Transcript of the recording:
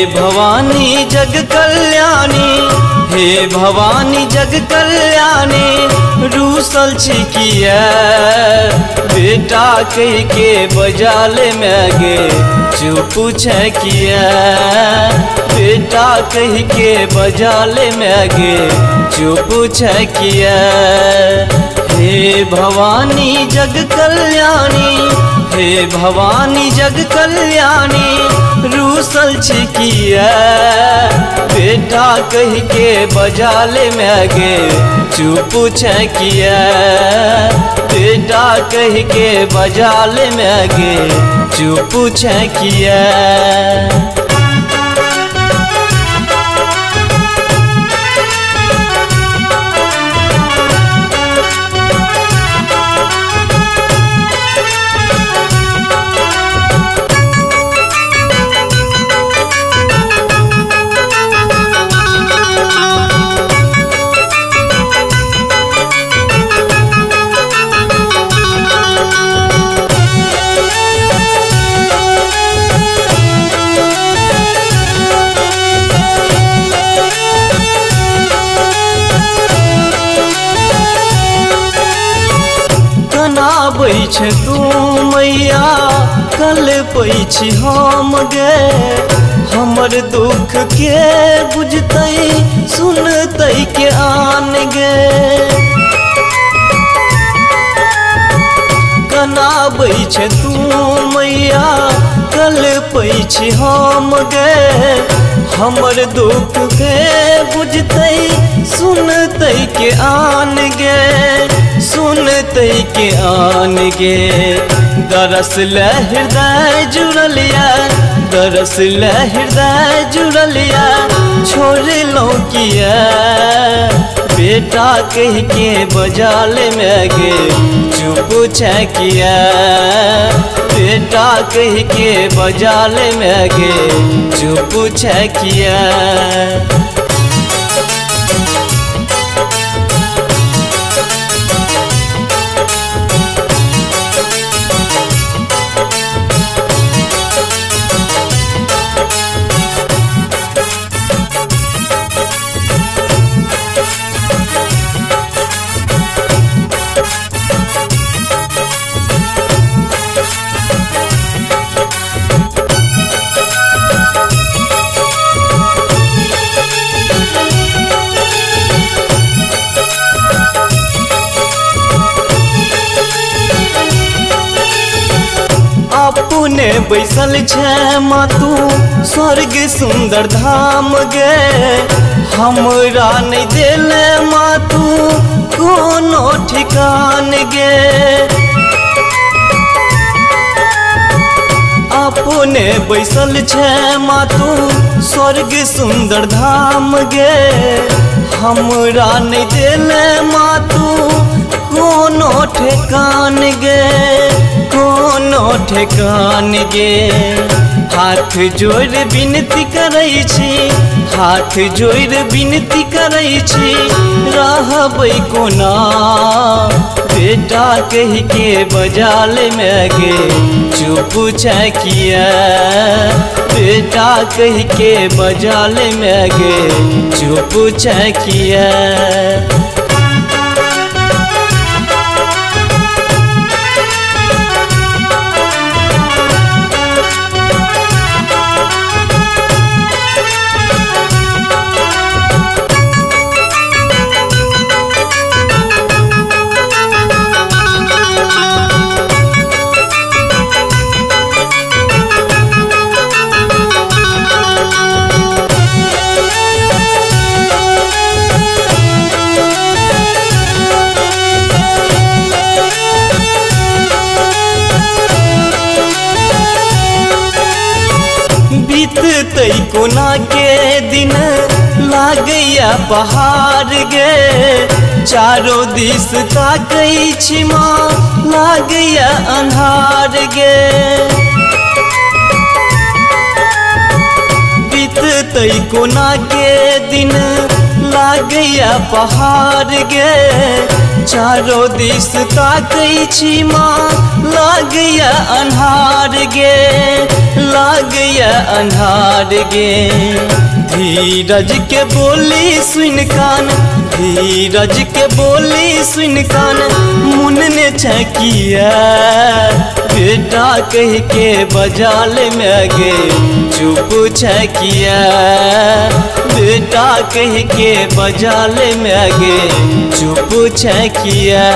भवानी जग कल्याणी, हे भवानी जग कल्याणी, रूसल छी किया बेटा कह के बजाले में गे चुप छे किया, बेटा कह के बजाले में गे चुप छे किया। हे भवानी जग कल्याणी, हे भवानी जग कल्याणी, रूसल छी किया बेटा कह के बजाले में गे चुप छे किया, बेटा कह के बजाले में गे चुप छे किया। छै तू मैया कल पैछि हम गे, हमर दुख के बुझतै सुनतै के आन गे। कनाबै छै तू मैया कल पैछि हम गे, हमर दुख के बुझतै सुनतै के आन गे, सुनतै के आन गे। दरस ले हृदय जुड़लिया, दरस ले हृदय जुड़लिया, छोड़ लो किया बेटा कह के बजाले में गे चुप छे किया, बेटा कह के बजाले में गे चुप छे किया। अपने बैसल छे मातू स्वर्ग सुंदर धाम गे, हमरा नहीं देले मातू कोनो ठिकान गे। अपने बैसल छे मातू स्वर्ग सुंदर धाम गे, हमरा नहीं देले मातू कोनो ठिकान गे, कोनो ठिकान गे। हाथ जोड़ विनती करै छी, हाथ जोड़ विनती करै छी, रहबै कोना बेटा कह के बजाले में गे चुप छे किया, बेटा कह के बजाले में गे चुप छे किया। बीततै कोना के दिन लागैया पहाड़ गे, चारों दिस ताकै छी माँ लागैया अन्हार गे। बीततै कोना के दिन लागैया पहाड़ गे, चारो दिस ताकै छी माँ लागैया अन्हार गे, लागैया अन्हार गे। धीरज के बोली सुन कान, धीरज के बोली सुन कान मुनने छकिया। बेटा कह के बजाल में गे चुप छकिया, बेटा कह के बजाल में गे चुप छकिया।